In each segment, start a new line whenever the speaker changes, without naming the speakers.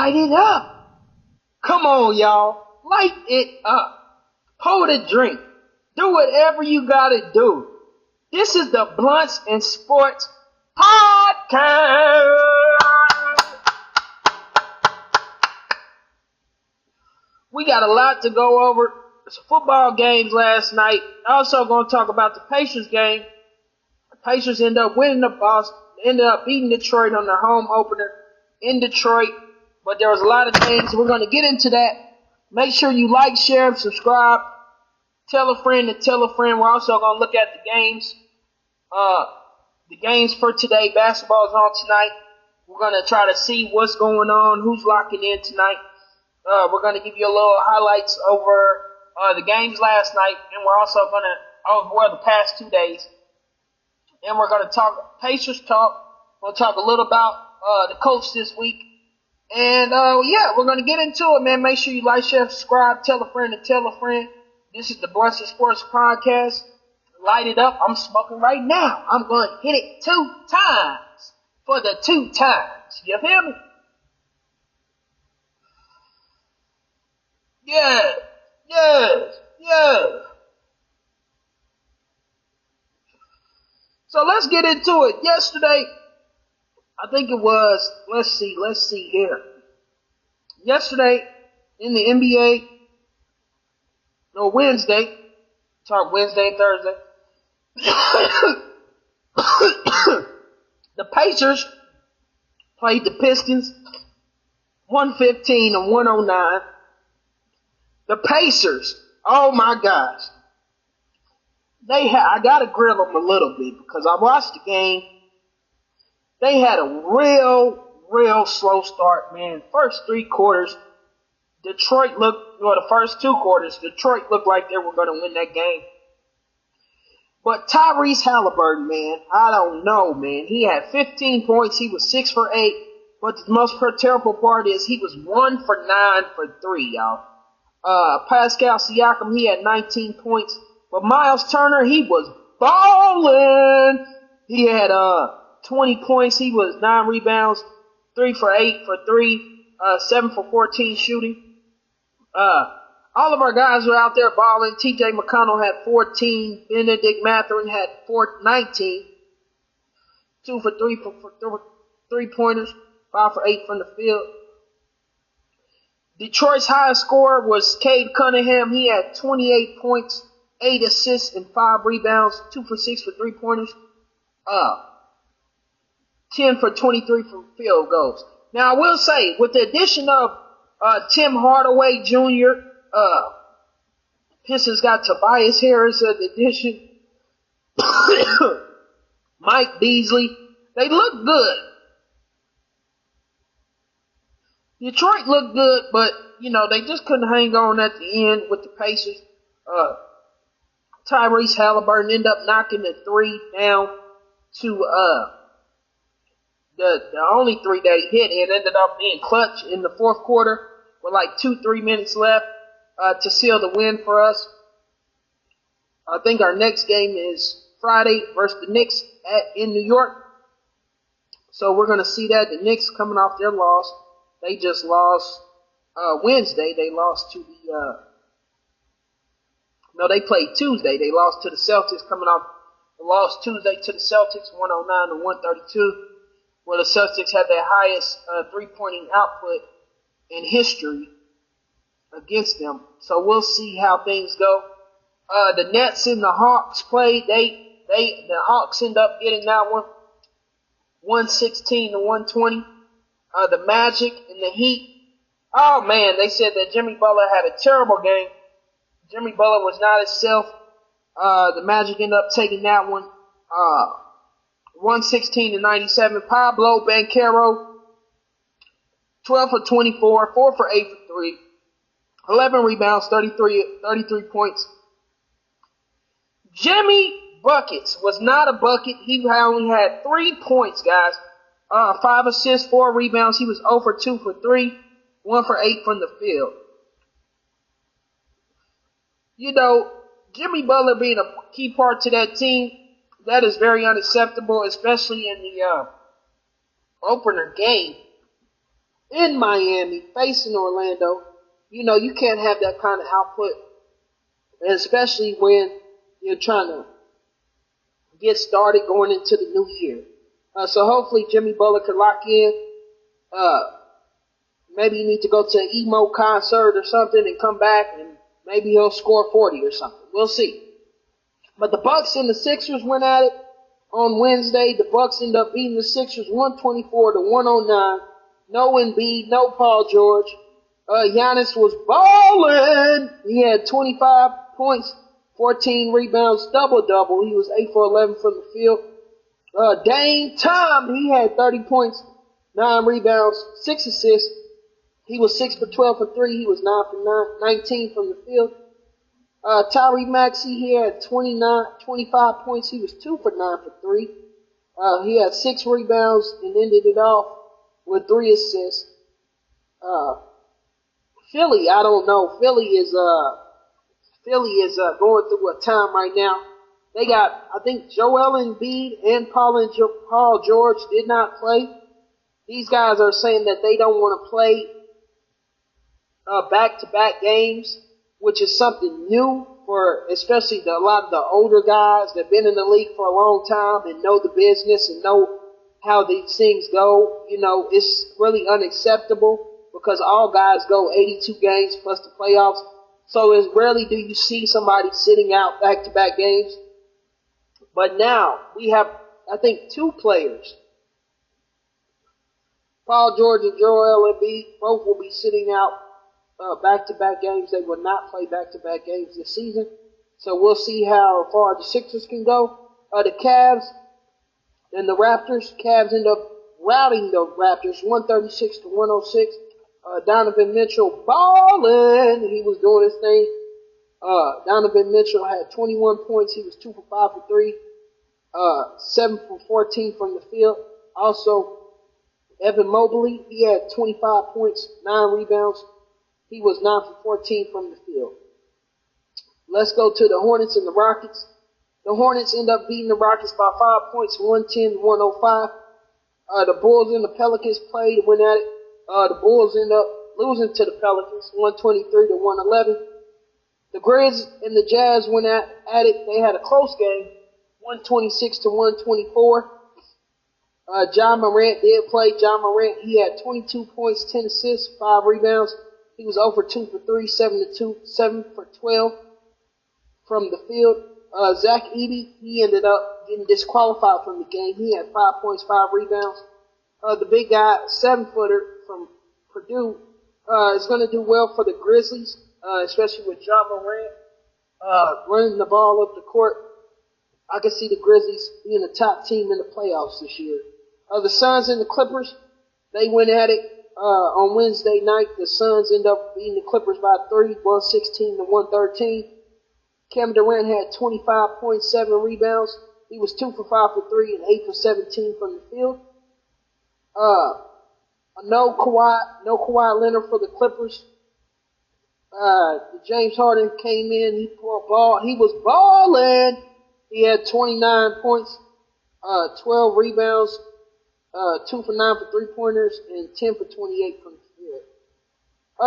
light it up. Come on, y'all. Light it up. Pour the drink. Do whatever you gotta do. This is the Blunts and Sports Podcast. We got a lot to go over. There's football games last night. Also going to talk about the Pacers game. The Pacers ended up winning ended up beating Detroit on their home opener in Detroit. But there was a lot of things. We're going to get into that. Make sure you like, share, and subscribe. Tell a friend and tell a friend. We're also going to look at the games. The games for today. Basketball is on tonight. We're going to try to see what's going on, who's locking in tonight. We're going to give you a little highlights over the games last night, and we're also going to over the past 2 days. And we're going to talk Pacers talk. We'll talk a little about the Colts this week. And, we're going to get into it, man. Make sure you like, share, subscribe, tell a friend, and tell a friend. This is the Blunts Sports Podcast. Light it up. I'm smoking right now. I'm going to hit it 2 times for the 2 times. You feel me? Yes. So let's get into it. Yesterday, I think it was, let's see here. Yesterday, in the NBA, no, Wednesday, talk Wednesday and Thursday, the Pacers played the Pistons 115-109. The Pacers, oh my gosh. I gotta grill them a little bit because I watched the game. They had a real slow start, man. First 3 quarters, the first 2 quarters, Detroit looked like they were going to win that game. But Tyrese Halliburton, man, I don't know, man. He had 15 points. He was 6 for 8. But the most terrible part is he was 1 for 9 for 3, y'all. Pascal Siakam, he had 19 points. But Miles Turner, he was balling. He had 20 points. He was 9 rebounds, 3 for 8 for 3, 7 for 14 shooting. All of our guys were out there balling. T.J. McConnell had 14. Benedict Mathurin had 19. 2 for 3 for 3-pointers. 5 for 8 from the field. Detroit's highest scorer was Cade Cunningham. He had 28 points, 8 assists, and 5 rebounds. 2 for 6 for 3-pointers. 10 for 23 from field goals. Now, I will say, with the addition of Tim Hardaway Jr., Pistons got Tobias Harris at the addition. Mike Beasley. They look good. Detroit looked good, but, they just couldn't hang on at the end with the Pacers. Tyrese Halliburton ended up knocking the 3 down to the only 3 that he hit. It ended up being clutch in the 4th quarter with like 2-3 minutes left to seal the win for us. I think our next game is Friday versus the Knicks in New York. So we're going to see that. The Knicks coming off their loss. They just lost Wednesday. They lost to they played Tuesday. They lost to the Celtics coming off the loss Tuesday to the Celtics 109-132, where the Celtics had their highest 3-pointing output in history against them. So we'll see how things go. The Nets and the Hawks played. The Hawks end up getting that one 116-120. The Magic and the Heat. Oh man, they said that Jimmy Butler had a terrible game. Jimmy Butler was not himself. The Magic ended up taking that one. 116-97. Pablo Banchero, 12 for 24, 4 for 8 for 3, 11 rebounds, 33 points. Jimmy Buckets was not a bucket. He only had 3 points, guys. 5 assists, 4 rebounds. He was 0 for 2 for 3, 1 for 8 from the field. Jimmy Butler being a key part to that team, that is very unacceptable, especially in the opener game. in Miami facing Orlando. You can't have that kind of output, especially when you're trying to get started going into the new year. So hopefully Jimmy Butler can lock in. Maybe you need to go to an emo concert or something and come back, and maybe he'll score 40 or something. We'll see. But the Bucks and the Sixers went at it on Wednesday. The Bucks ended up beating the Sixers 124-109. No Embiid, no Paul George. Giannis was balling. He had 25 points, 14 rebounds, double-double. He was 8 for 11 from the field. Dame Tom, he had 30 points, 9 rebounds, 6 assists. He was 6 for 12 for 3. He was 9 for 19 from the field. Tyrese Maxey, he had 25 points. He was 2 for 9 for 3. He had 6 rebounds and ended it off with 3 assists. Philly, I don't know. Philly is going through a time right now. They got, I think, Joel Embiid and Paul George did not play. These guys are saying that they don't want to play back-to-back games, which is something new for especially a lot of the older guys that have been in the league for a long time and know the business and know how these things go. It's really unacceptable because all guys go 82 games plus the playoffs. So it's rarely do you see somebody sitting out back-to-back games. But now we have, I think, 2 players. Paul George and Joel Embiid both will be sitting out back-to-back games. They will not play back-to-back games this season. So we'll see how far the Sixers can go. The Cavs and the Raptors. Cavs end up routing the Raptors 136-106. Donovan Mitchell balling. He was doing his thing. Donovan Mitchell had 21 points. He was 2 for 5 for 3. 7 for 14 from the field. Also, Evan Mobley, he had 25 points, 9 rebounds. He was 9 for 14 from the field. Let's go to the Hornets and the Rockets. The Hornets end up beating the Rockets by 5 points, 110-105. The Bulls and the Pelicans played, went at it. The Bulls end up losing to the Pelicans, 123-111. The Grizz and the Jazz went at it. They had a close game, 126-124. John Morant did play. John Morant, he had 22 points, 10 assists, 5 rebounds. He was 0 for 2 for 3, 7 for 12 from the field. Zach Edey, he ended up getting disqualified from the game. He had 5 points, 5 rebounds. The big guy, 7-footer from Purdue, is going to do well for the Grizzlies, especially with John Morant running the ball up the court. I can see the Grizzlies being the top team in the playoffs this year. The Suns and the Clippers, they went at it on Wednesday night. The Suns ended up beating the Clippers by 3, 116-113. Kevin Durant had 25 points, 7 rebounds. He was 2 for 5 for 3 and 8 for 17 from the field. No Kawhi Leonard for the Clippers. James Harden came in. He was balling. He had 29 points, 12 rebounds, 2 for 9 for 3-pointers, and 10 for 28 from the field.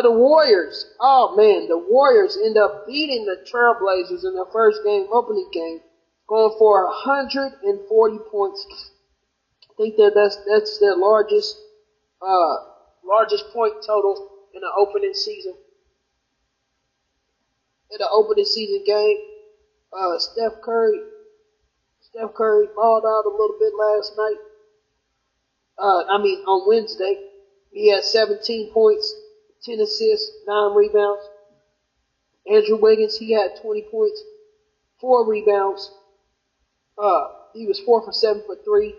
The Warriors. Oh man, the Warriors end up beating the Trailblazers in their first game, opening game, going for 140 points. I think that's their largest point total in the opening season. In the opening season game, Steph Curry balled out a little bit last night. On Wednesday, he had 17 points, 10 assists, 9 rebounds. Andrew Wiggins, he had 20 points, 4 rebounds. He was 4 for 7 for 3.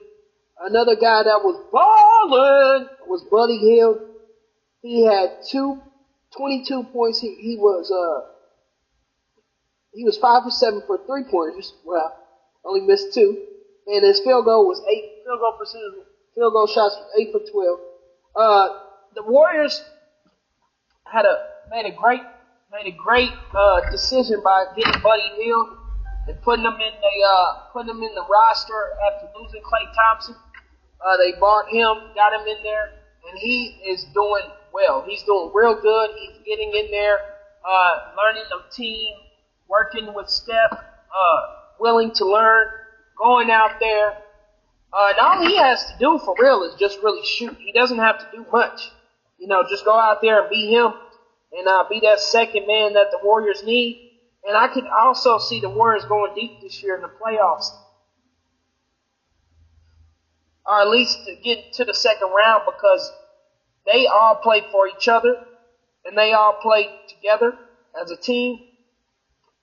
Another guy that was balling was Buddy Hield. He had 22 points. He was 5 for 7 for 3-pointers. Well, only missed 2. And his field goal was 8. Field goal shots was 8 for 12. The Warriors made a great decision by getting Buddy Hield and putting him in the roster after losing Klay Thompson. They bought him, got him in there, and he is doing well. He's doing real good. He's getting in there, learning the team, working with Steph, willing to learn, going out there. And all he has to do for real is just really shoot. He doesn't have to do much. Just go out there and be him and be that second man that the Warriors need. And I can also see the Warriors going deep this year in the playoffs. Or at least to get to the second round, because they all play for each other and they all play together as a team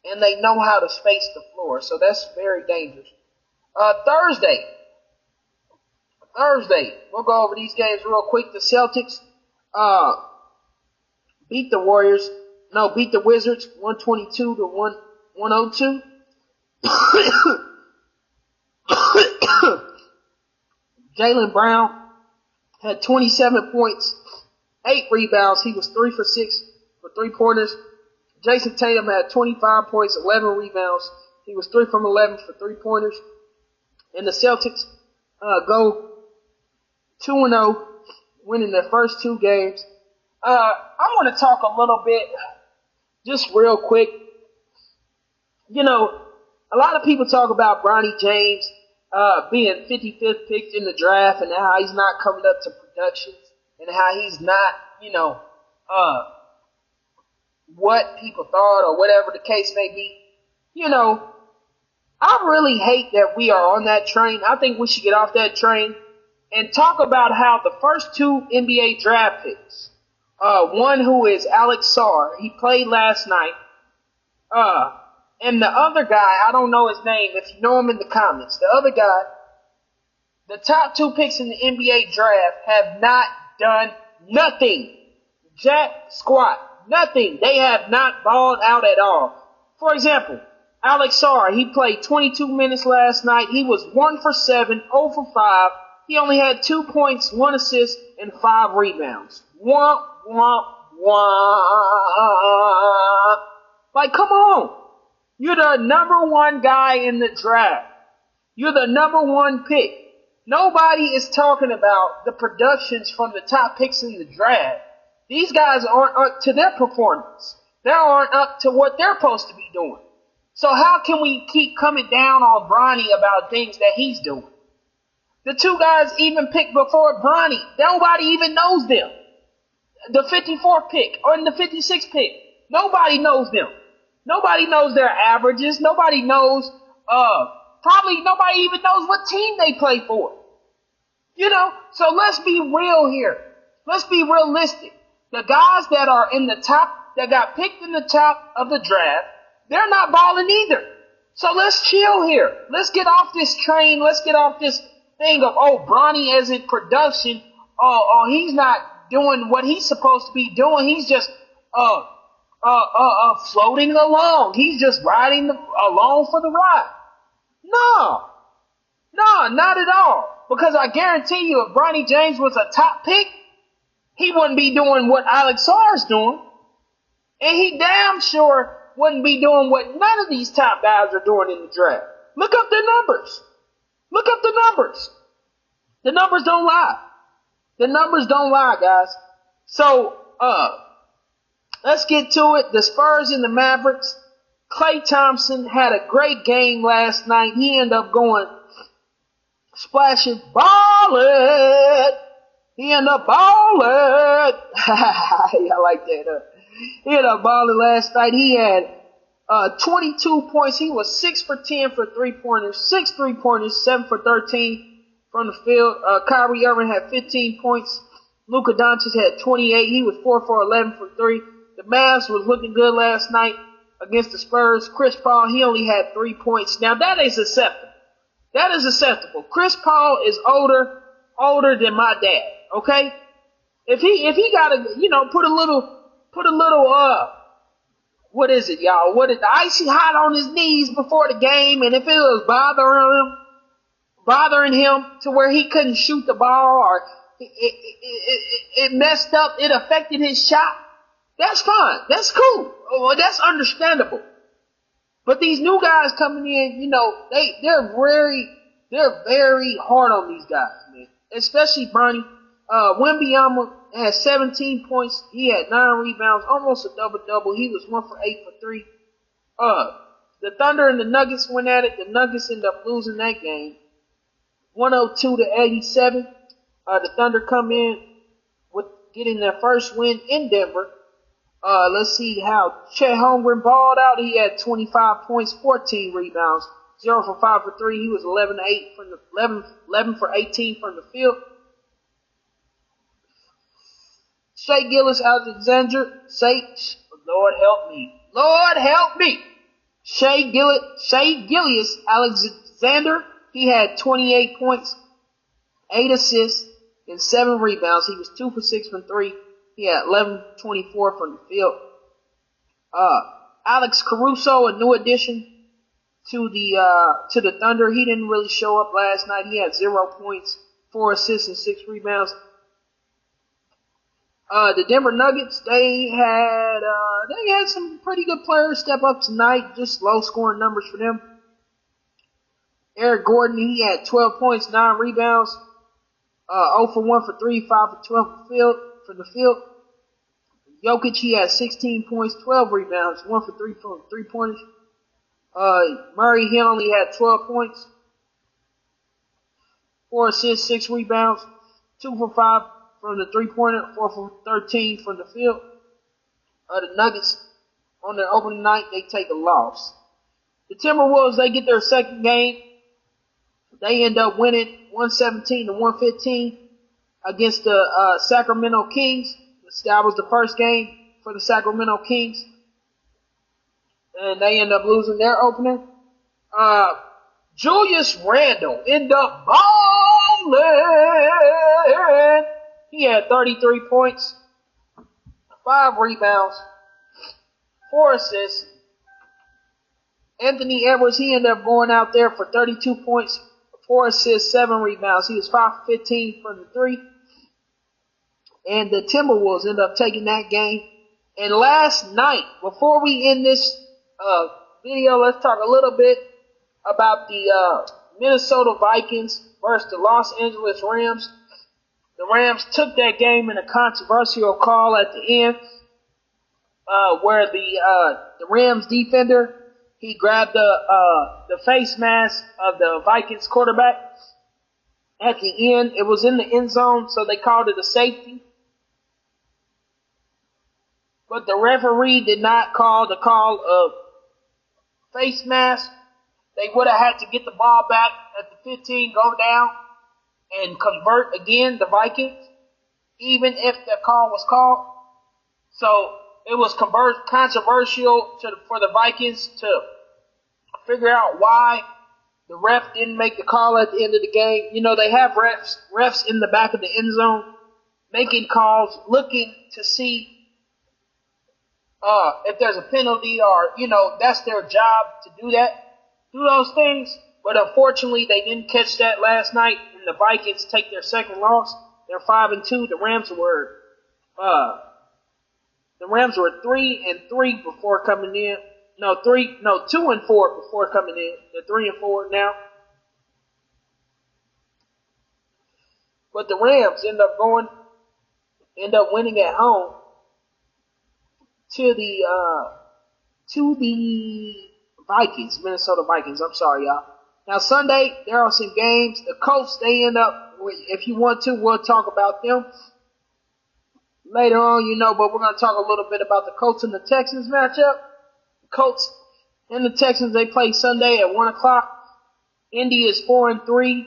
and they know how to space the floor. So that's very dangerous. Thursday, we'll go over these games real quick. The Celtics beat the Wizards 122 to 102. Jaylen Brown had 27 points, 8 rebounds. He was 3 for 6 for 3-pointers. Jason Tatum had 25 points, 11 rebounds. He was 3 from 11 for 3-pointers. And the Celtics go 2-0, winning their first 2 games. I want to talk a little bit, just real quick. A lot of people talk about Bronny James being 55th picked in the draft and how he's not coming up to production and how he's not, what people thought or whatever the case may be. I really hate that we are on that train. I think we should get off that train and talk about how the first 2 NBA draft picks, one who is Alex Sarr, he played last night, and the other guy, I don't know his name, if you know him in the comments, the other guy, the top 2 picks in the NBA draft have not done nothing. Jack squat. Nothing. They have not balled out at all. For example, Alex Sarr, he played 22 minutes last night. He was 1 for 7, 0 for 5. He only had 2 points, 1 assist, and 5 rebounds. Womp, womp, womp. Like, come on. You're the number 1 guy in the draft. You're the number 1 pick. Nobody is talking about the productions from the top picks in the draft. These guys aren't up to their performance. They aren't up to what they're supposed to be doing. So how can we keep coming down on Bronny about things that he's doing? The 2 guys even picked before Bronny, nobody even knows them. The 54th pick or the 56th pick, nobody knows them. Nobody knows their averages. Nobody knows, probably nobody even knows what team they play for. So let's be real here. Let's be realistic. The guys that are in the top, that got picked in the top of the draft, they're not balling either. So let's chill here. Let's get off this train. Let's get off this thing of, Bronny isn't production. He's not doing what he's supposed to be doing. He's just, floating along. He's just riding along for the ride. No, not at all. Because I guarantee you, if Bronny James was a top pick, he wouldn't be doing what Alex Sarr is doing. And he damn sure wouldn't be doing what none of these top guys are doing in the draft. Look up the numbers. Look up the numbers. The numbers don't lie. The numbers don't lie, guys. So, let's get to it. The Spurs and the Mavericks. Klay Thompson had a great game last night. He ended up going splashing, balling. He ended up balling. I like that. He ended up balling last night. He had 22 points. He was 6 for 10 for 3-pointers, 6 3-pointers, 7 for 13 from the field. Kyrie Irving had 15 points. Luka Doncic had 28. He was 4 for 11 for 3. The Mavs was looking good last night against the Spurs. Chris Paul, he only had 3 points. Now that is acceptable. That is acceptable. Chris Paul is older than my dad. Okay? If he gotta, put a little, what is it, y'all? What is the icy hot on his knees before the game, and if it was bothering him to where he couldn't shoot the ball or it messed up, it affected his shot, that's fine. That's cool. Well, that's understandable. But these new guys coming in, they're very hard on these guys, man. Especially Bronny. Wembanyama had 17 points. He had 9 rebounds, almost a double-double. He was 1 for 8 for 3. The Thunder and the Nuggets went at it. The Nuggets ended up losing that game, 102-87. The Thunder come in with getting their first win in Denver. Let's see how Chet Holmgren balled out. He had 25 points, 14 rebounds, 0 for 5 for 3. He was 11 for 18 from the field. Shai Gilgeous-Alexander, Lord help me. Lord help me. Shai Gilgeous-Alexander, he had 28 points, 8 assists, and 7 rebounds. He was 2 for 6 from 3. He had 11-24 from the field. Alex Caruso, a new addition to the Thunder. He didn't really show up last night. He had 0 points, 4 assists, and 6 rebounds. The Denver Nuggets, they had some pretty good players step up tonight. Just low scoring numbers for them. Eric Gordon, he had 12 points, 9 rebounds, 0 for 1 for 3, 5 for 12 from the field. Jokic, he had 16 points, 12 rebounds, 1 for 3 from 3-pointers. Murray, he only had 12 points, 4 assists, 6 rebounds, 2 for 5 from the 3-pointer, 4 for 13 from the field. The Nuggets, on their opening night, they take a loss. The Timberwolves, they get their second game. They end up winning 117-115 against the Sacramento Kings. That was the first game for the Sacramento Kings. And they end up losing their opener. Julius Randle ended up balling. He had 33 points, 5 rebounds, 4 assists. Anthony Edwards, he ended up going out there for 32 points, 4 assists, 7 rebounds. He was 5 for 15 from the 3. And the Timberwolves ended up taking that game. And last night, before we end this video, let's talk a little bit about the Minnesota Vikings versus the Los Angeles Rams. The Rams took that game in a controversial call at the end, where the Rams defender, he grabbed the face mask of the Vikings quarterback. At the end, it was in the end zone, so they called it a safety. But the referee did not call the call of face mask. They would have had to get the ball back at the 15, go down, and convert again, the Vikings, even if the call was called. So it was controversial for the Vikings to figure out why the ref didn't make the call at the end of the game. You know, they have refs in the back of the end zone making calls, looking to see if there's a penalty, or, you know, that's their job to do those things. But unfortunately, they didn't catch that last night, and the Vikings take their second loss. They're 5-2. The Rams were 3-3 before coming in. 2-4 before coming in. They're 3-4 now. But the Rams end up winning at home to the Vikings, Minnesota Vikings. I'm sorry, y'all. Now Sunday, there are some games. The Colts, they end up, if you want to, we'll talk about them later on, but we're going to talk a little bit about the Colts and the Texans matchup. The Colts and the Texans, they play Sunday at 1 o'clock. Indy is 4-3.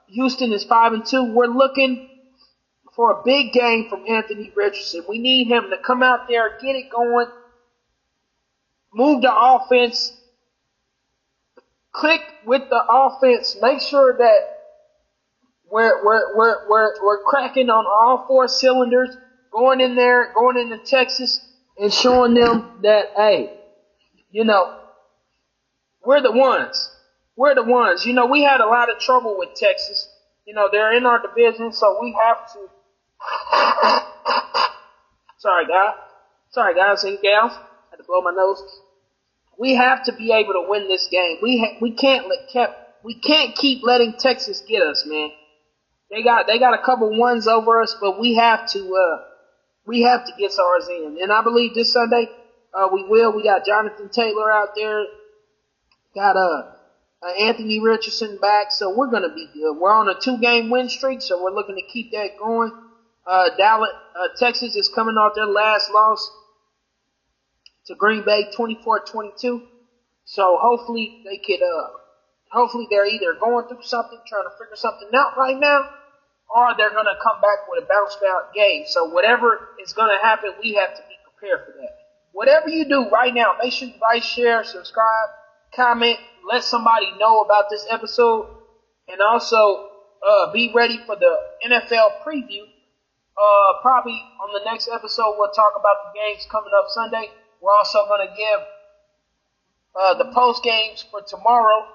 Houston is 5-2. We're looking for a big game from Anthony Richardson. We need him to come out there, get it going, move the offense, click with the offense, make sure that we're cracking on all 4 cylinders, going into Texas and showing them that, hey, we're the ones. We're the ones. We had a lot of trouble with Texas. They're in our division, so we have to. Sorry, guys and gals. I had to blow my nose. We have to be able to win this game. We can't keep letting Texas get us, man. They got a couple ones over us, but we have to get ours in. And I believe this Sunday we will. We got Jonathan Taylor out there. Got Anthony Richardson back, so we're gonna be good. We're on a 2-game win streak, so we're looking to keep that going. Dallas, Texas is coming off their last loss to Green Bay, 24-22. So hopefully they could. Hopefully they're either going through something, trying to figure something out right now, or they're gonna come back with a bounce back game. So whatever is gonna happen, we have to be prepared for that. Whatever you do right now, make sure you like, share, subscribe, comment, let somebody know about this episode, and also be ready for the NFL preview. Probably on the next episode, we'll talk about the games coming up Sunday. We're also going to give the post games for tomorrow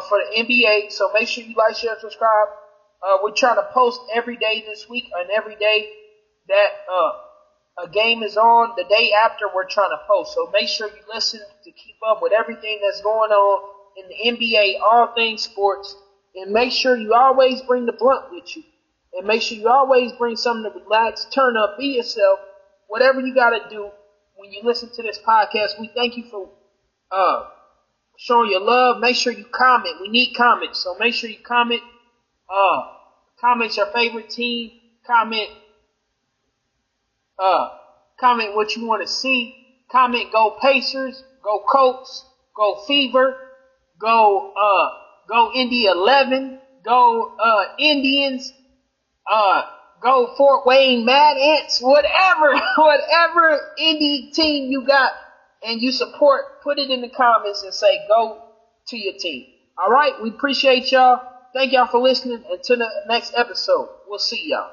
for the NBA. So make sure you like, share, subscribe. We're trying to post every day this week, and every day that a game is on, the day after we're trying to post. So make sure you listen to keep up with everything that's going on in the NBA, all things sports. And make sure you always bring the blunt with you. And make sure you always bring something to relax, turn up, be yourself. Whatever you got to do when you listen to this podcast, we thank you for showing your love. Make sure you comment. We need comments. So make sure you comment. Comment your favorite team. Comment what you want to see. Comment go Pacers, go Colts, go Fever, go Indy 11, go Indians, go Fort Wayne Mad Ants, whatever Indy team you got and you support, put it in the comments and say go to your team. All right, we appreciate y'all. Thank y'all for listening. Until the next episode, we'll see y'all.